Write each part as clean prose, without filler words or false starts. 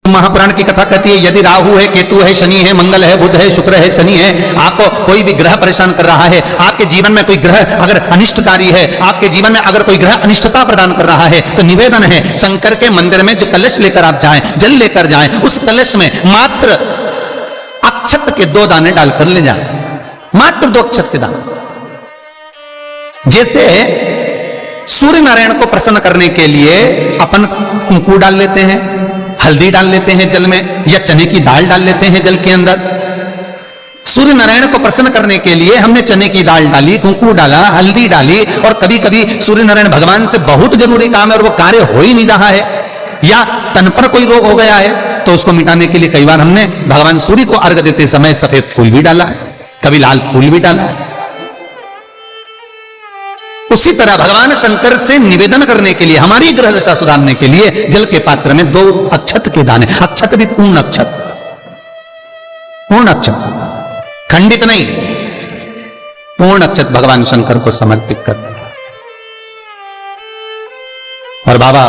महापुराण की कथा कहती है यदि राहु है, केतु है, शनि है, मंगल है, बुध है, शुक्र है, शनि है, आपको कोई भी ग्रह परेशान कर रहा है, आपके जीवन में कोई ग्रह अगर अनिष्टकारी है, आपके जीवन में अगर कोई ग्रह अनिष्टता प्रदान कर रहा है, तो निवेदन है शंकर के मंदिर में जो कलश लेकर आप जाएं, जल लेकर जाएं, उस कलश में मात्र अक्षत के 2 दाने डालकर ले जाएं, मात्र 2 अक्षत के दाने। जैसे सूर्य नारायण को प्रसन्न करने के लिए अपन कुंकू डाल लेते हैं, हल्दी डाल लेते हैं जल में, या चने की दाल डाल लेते हैं जल के अंदर। सूर्य नारायण को प्रसन्न करने के लिए हमने चने की दाल डाली, कुंकू डाला, हल्दी डाली, और कभी कभी सूर्य नारायण भगवान से बहुत जरूरी काम है और वो कार्य हो ही नहीं रहा है, या तन पर कोई रोग हो गया है, तो उसको मिटाने के लिए कई बार हमने भगवान सूर्य को अर्घ देते समय सफेद फूल भी डाला है, कभी लाल फूल भी डाला है। उसी तरह भगवान शंकर से निवेदन करने के लिए, हमारी ग्रह दशा सुधारने के लिए जल के पात्र में 2 अक्षत के दाने, अक्षत भी पूर्ण अक्षत, पूर्ण अक्षत, खंडित नहीं, पूर्ण अक्षत भगवान शंकर को समर्पित कर। और बाबा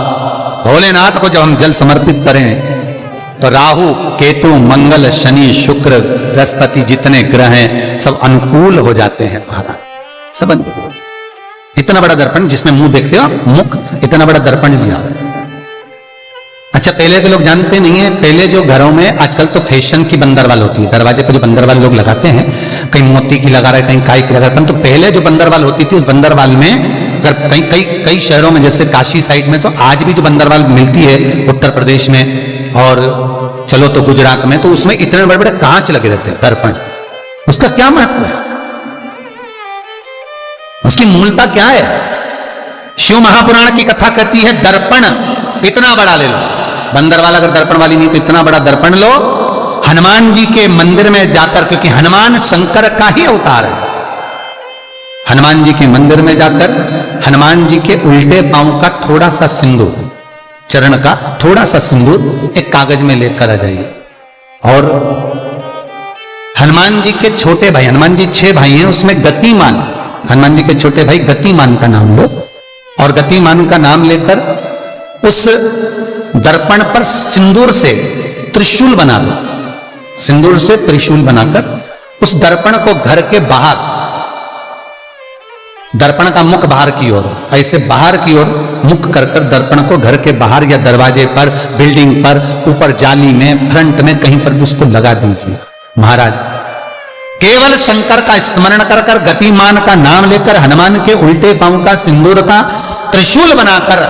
भोलेनाथ को जब हम जल समर्पित करें तो राहु, केतु, मंगल, शनि, शुक्र, बृहस्पति जितने ग्रह हैं सब अनुकूल हो जाते हैं महाराज, सब अनुकूल। इतना बड़ा दर्पण जिसमें मुंह देखते हो, मुख, इतना बड़ा दर्पण दिया। अच्छा, पहले के लोग जानते नहीं है, पहले जो घरों में, आजकल तो फैशन की बंदरवाल होती है, दरवाजे पर जो बंदरवाल लोग लगाते हैं, कहीं मोती की लगा रहे, कहीं काय की लगा रहे, तो पहले जो बंदरवाल होती थी, उस बंदरवाल में अगर कई शहरों में, जैसे काशी साइड में, तो आज भी जो बंदरवाल मिलती है उत्तर प्रदेश में, और चलो तो गुजरात में, तो उसमें इतने बड़े बड़े कांच लगे रहते हैं, दर्पण। उसका क्या महत्व है, उसकी मूलता क्या है? शिव महापुराण की कथा कहती है दर्पण इतना बड़ा ले लो, बंदरवाल अगर दर्पण वाली नहीं तो इतना बड़ा दर्पण लो, हनुमान जी के मंदिर में जाकर, क्योंकि हनुमान शंकर का ही अवतार है, हनुमान जी के मंदिर में जाकर हनुमान जी के उल्टे पांव का थोड़ा सा सिंदूर, चरण का थोड़ा सा सिंदूर एक कागज में लेकर आ जाइए, और हनुमान जी के छोटे भाई, हनुमान जी 6 भाई हैं, उसमें गतिमान, हनुमान जी के छोटे भाई गतिमान का नाम लो, और गतिमान का नाम लेकर उस दर्पण पर सिंदूर से त्रिशूल बना दो, सिंदूर से त्रिशूल बनाकर उस दर्पण को घर के बाहर, दर्पण का मुख बाहर की ओर, ऐसे बाहर की ओर मुख कर कर दर्पण को घर के बाहर या दरवाजे पर, बिल्डिंग पर, ऊपर जाली में, फ्रंट में, कहीं पर भी उसको लगा दीजिए। महाराज केवल शंकर का स्मरण कर कर, गतिमान का नाम लेकर, हनुमान के उल्टे पांव का सिंदूर का त्रिशूल बनाकर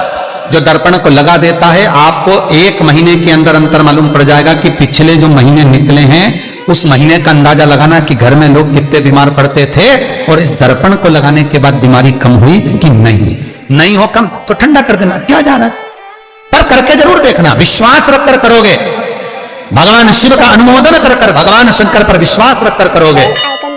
जो दर्पण को लगा देता है, आपको 1 महीने के अंदर अंतर मालूम पड़ जाएगा कि पिछले जो महीने निकले हैं उस महीने का अंदाजा लगाना कि घर में लोग कितने बीमार पड़ते थे, और इस दर्पण को लगाने के बाद बीमारी कम हुई कि नहीं हो कम तो ठंडा कर देना, क्या जा रहा है, पर करके जरूर देखना, विश्वास रखकर करोगे, भगवान शिव का अनुमोदन कर कर, भगवान शंकर पर विश्वास रखकर करोगे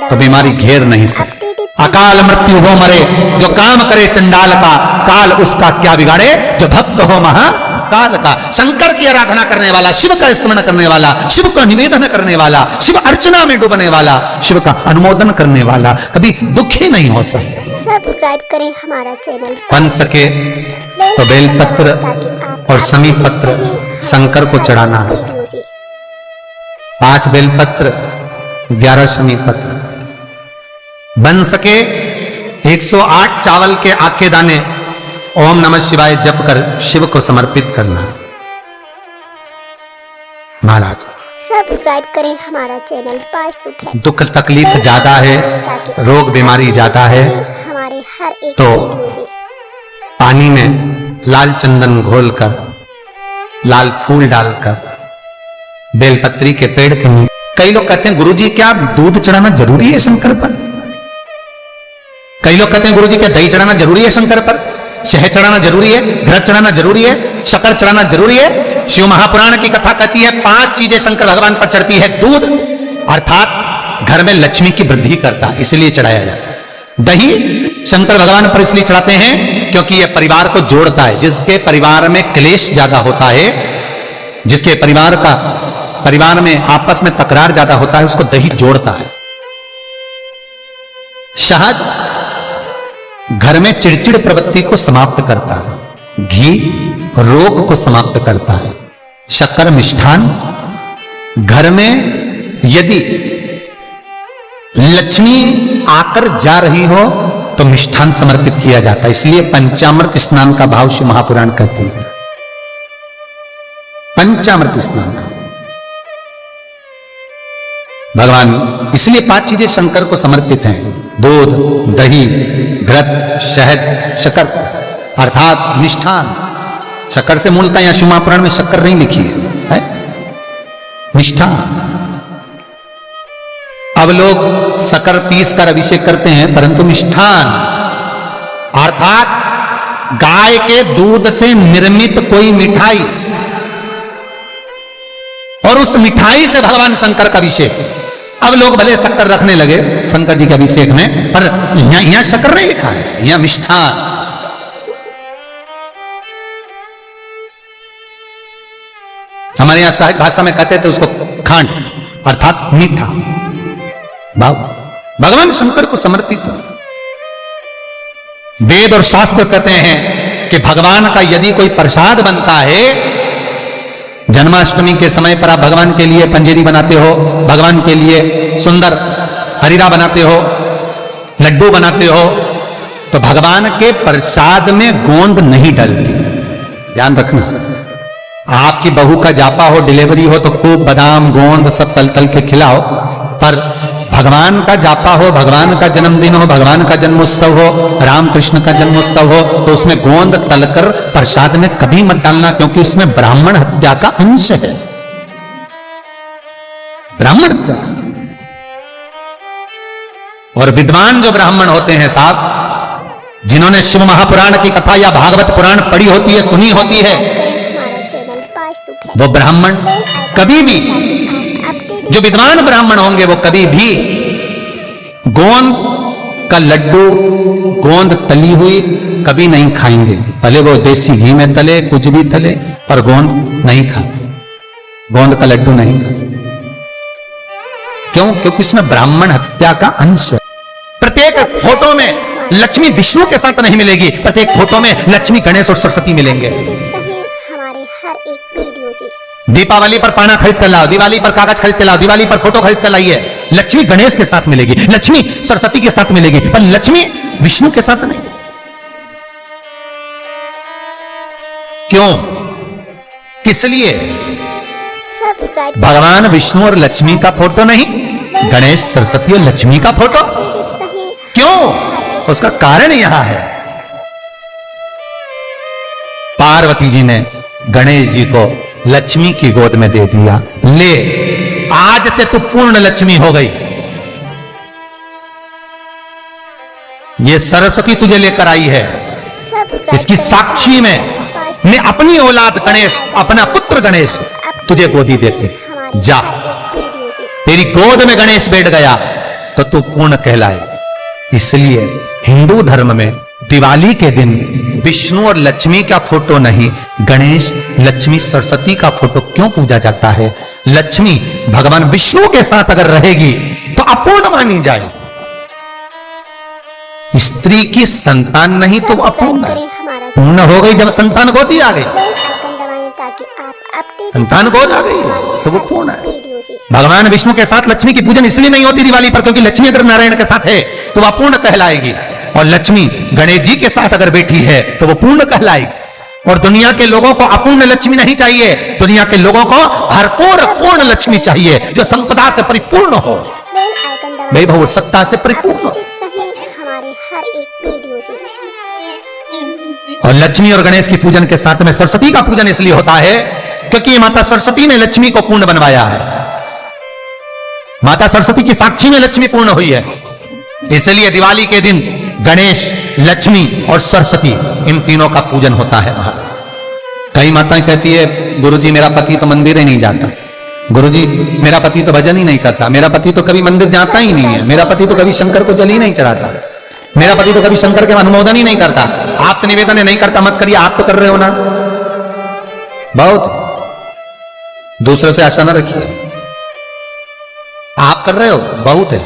तो बीमारी घेर नहीं सकती। अकाल मृत्यु हो मरे जो काम करे चंडाल का, काल उसका क्या बिगाड़े जो भक्त हो महाकाल का। शंकर की आराधना करने वाला, शिव का स्मरण करने वाला, शिव का निवेदन करने वाला, शिव अर्चना में डूबने वाला, शिव का अनुमोदन करने वाला कभी दुखी नहीं हो सकता। सब्सक्राइब करें हमारा चैनल, बन सके तो बेलपत्र और समी पत्र शंकर को चढ़ाना है, 5 बेलपत्र, 11 शमी पत्र, बन सके 108 चावल के आखे दाने ओम नमः शिवाय जप कर शिव को समर्पित करना। महाराज सब्सक्राइब करें हमारा चैनल, दुख तकलीफ ज्यादा है, रोग बीमारी ज्यादा है, हमारे हर एक तो पानी में लाल चंदन घोलकर, लाल फूल डालकर, बेलपत्री के पेड़ के नीचे। कई लोग कहते हैं गुरुजी क्या दूध चढ़ाना जरूरी है शंकर पर? कई लोग कहते हैं गुरुजी क्या दही चढ़ाना जरूरी है शंकर पर? शहद चढ़ाना जरूरी है? घृत चढ़ाना जरूरी है? शक्कर चढ़ाना जरूरी है? शिव महापुराण की कथा कहती है 5 चीजें शंकर भगवान पर चढ़ती है। दूध अर्थात घर में लक्ष्मी की वृद्धि करता, इसलिए चढ़ाया जाता है। दही शंकर भगवान पर इसलिए चढ़ाते हैं क्योंकि यह परिवार को जोड़ता है। जिसके परिवार में क्लेश ज्यादा होता है, जिसके परिवार में आपस में तकरार ज्यादा होता है, उसको दही जोड़ता है। शहद घर में चिड़चिड़ प्रवृत्ति को समाप्त करता है। घी रोग को समाप्त करता है। शक्कर मिष्ठान। घर में यदि लक्ष्मी आकर जा रही हो तो मिष्ठान समर्पित किया जाता है। इसलिए पंचामृत स्नान का भाव शिव महापुराण कहते हैं। पंचामृत स्नान का भगवान, इसलिए 5 चीजें शंकर को समर्पित हैं: दूध, दही, घृत, शहद, शक्कर, अर्थात मिष्ठान। शक्कर से मूलतः यहां शिव महापुराण में शक्कर नहीं लिखी है, मिष्ठान। अब लोग शक्कर पीस कर अभिषेक करते हैं, परंतु मिष्ठान अर्थात गाय के दूध से निर्मित कोई मिठाई, और उस मिठाई से भगवान शंकर का अभिषेक। अब लोग भले शक्कर रखने लगे शंकर जी के अभिषेक में, पर यहां शक्कर नहीं लिखा है, यहां मिष्ठान। हमारे यहां सहज भाषा में कहते थे उसको खांड, अर्थात मीठा भाव भगवान शंकर को समर्पित हो। वेद और शास्त्र कहते हैं कि भगवान का यदि कोई प्रसाद बनता है, जन्माष्टमी के समय पर आप भगवान के लिए पंजेरी बनाते हो, भगवान के लिए सुंदर हरीरा बनाते हो, लड्डू बनाते हो, तो भगवान के प्रसाद में गोंद नहीं डलती। ध्यान रखना, आपकी बहू का जापा हो, डिलीवरी हो तो खूब बादाम गोंद सब तल तल के खिलाओ, पर भगवान का जापा हो, भगवान का जन्मदिन हो, भगवान का जन्मोत्सव हो, रामकृष्ण का जन्मोत्सव हो, तो उसमें गोंद तलकर प्रसाद में कभी मत डालना, क्योंकि उसमें ब्राह्मण हत्या का अंश है। ब्राह्मण हत्या। और विद्वान जो ब्राह्मण होते हैं साहब, जिन्होंने शिव महापुराण की कथा या भागवत पुराण पढ़ी होती है, सुनी होती है, हमारा चैनल पास्तुत है। वो ब्राह्मण कभी भी, जो विद्वान ब्राह्मण होंगे वो कभी भी गोंद का लड्डू, गोंद तली हुई कभी नहीं खाएंगे। भले वो देसी घी में तले, कुछ भी तले, पर गोंद नहीं खाते, गोंद का लड्डू नहीं खाते। क्यों? क्योंकि इसमें ब्राह्मण हत्या का अंश है। प्रत्येक फोटो में लक्ष्मी विष्णु के साथ नहीं मिलेगी, प्रत्येक फोटो में लक्ष्मी गणेश और सरस्वती मिलेंगे। हमारे हर एक वीडियो से दीपावली पर पाना खरीद कर लाओ, दिवाली पर कागज खरीद कर लाओ, दिवाली पर फोटो खरीद कर लाइए, लक्ष्मी गणेश के साथ मिलेगी, लक्ष्मी सरस्वती के साथ मिलेगी, पर लक्ष्मी विष्णु के साथ नहीं। क्यों? किस लिए? सब्सक्राइब भगवान विष्णु और लक्ष्मी का फोटो नहीं, गणेश सरस्वती और लक्ष्मी का फोटो। क्यों? उसका कारण यहां है, पार्वती जी ने गणेश जी को लक्ष्मी की गोद में दे दिया। ले, आज से तू पूर्ण लक्ष्मी हो गई। ये सरस्वती तुझे लेकर आई है, इसकी साक्षी में ने अपनी औलाद गणेश, अपना पुत्र गणेश तुझे गोदी देते। जा, तेरी गोद में गणेश बैठ गया तो तू पूर्ण कहलाए। इसलिए हिंदू धर्म में दिवाली के दिन विष्णु और लक्ष्मी का फोटो नहीं, गणेश, लक्ष्मी, सरस्वती का फोटो क्यों पूजा जाता है? लक्ष्मी भगवान विष्णु के साथ अगर रहेगी तो अपूर्ण मानी जाएगी। स्त्री की संतान नहीं तो अपूर्ण है, पूर्ण हो गई जब संतान गोदी आ गई। संतान गोद आ गई तो वो पूर्ण है। भगवान विष्णु के साथ लक्ष्मी की पूजन इसलिए नहीं होती दिवाली पर, क्योंकि लक्ष्मी अगर नारायण के साथ है तो वह पूर्ण कहलाएगी, और लक्ष्मी गणेश जी के साथ अगर बैठी है तो वो पूर्ण कहलाएगी। और दुनिया के लोगों को अपूर्ण लक्ष्मी नहीं चाहिए, दुनिया के लोगों को भरपूर पूर्ण लक्ष्मी चाहिए, जो संपदा से परिपूर्ण हो, वैभव सत्ता से परिपूर्ण हो। हमारे हर एक वीडियो से और लक्ष्मी और गणेश की पूजन के साथ में सरस्वती का पूजन इसलिए होता है क्योंकि माता सरस्वती ने लक्ष्मी को पूर्ण बनवाया है। माता सरस्वती की साक्षी में लक्ष्मी पूर्ण हुई है, इसलिए दिवाली के दिन गणेश, लक्ष्मी और सरस्वती, इन तीनों का पूजन होता है। कई माताएं कहती है, गुरुजी मेरा पति तो मंदिर ही नहीं जाता, गुरुजी मेरा पति तो भजन ही नहीं करता, मेरा पति तो कभी मंदिर जाता ही नहीं है, मेरा पति तो कभी शंकर को जल ही नहीं चढ़ाता, मेरा पति तो कभी शंकर के अनुमोदन ही नहीं करता। आपसे निवेदन है, नहीं करता मत करिए, आप तो कर रहे हो ना। बहुत दूसरे से आशा न रखिए, आप कर रहे हो बहुत है,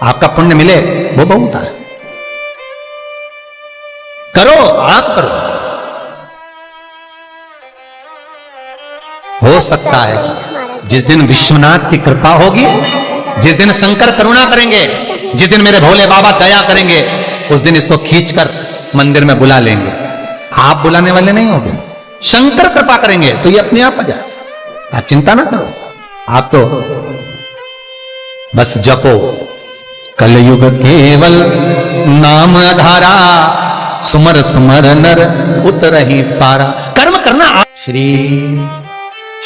आपका पुण्य मिले वो बहुत है। करो, आप करो। हो सकता है जिस दिन विश्वनाथ की कृपा होगी, जिस दिन शंकर करुणा करेंगे, जिस दिन मेरे भोले बाबा दया करेंगे, उस दिन इसको खींचकर मंदिर में बुला लेंगे। आप बुलाने वाले नहीं होंगे, शंकर कृपा करेंगे तो ये अपने आप आ जाए। आप चिंता ना करो, आप तो बस जपो कलयुग केवल नाम आधारा, सुमर सुमर नर उतरहि पारा। कर्म करना। श्री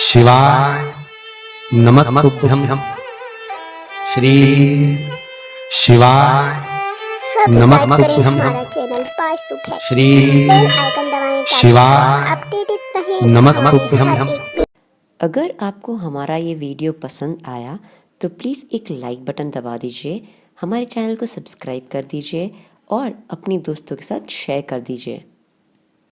शिवाय नमस्तुभ्यं। श्री शिवाय सब्सक्राइब करें नमस्तुभ्यं। हमारा चैनल वास्तु फैक्ट। श्री बेल आइकन दबाएं ताकि शिवाय अपडेटेड रहें नमस्तुभ्यं। हमारे हर एक अगर आपको हमारा ये वीडियो पसंद आया तो प्लीज़ एक लाइक बटन दबा दीजिए, हमारे चैनल को सब्सक्राइब कर दीजिए और अपनी दोस्तों के साथ शेयर कर दीजिए।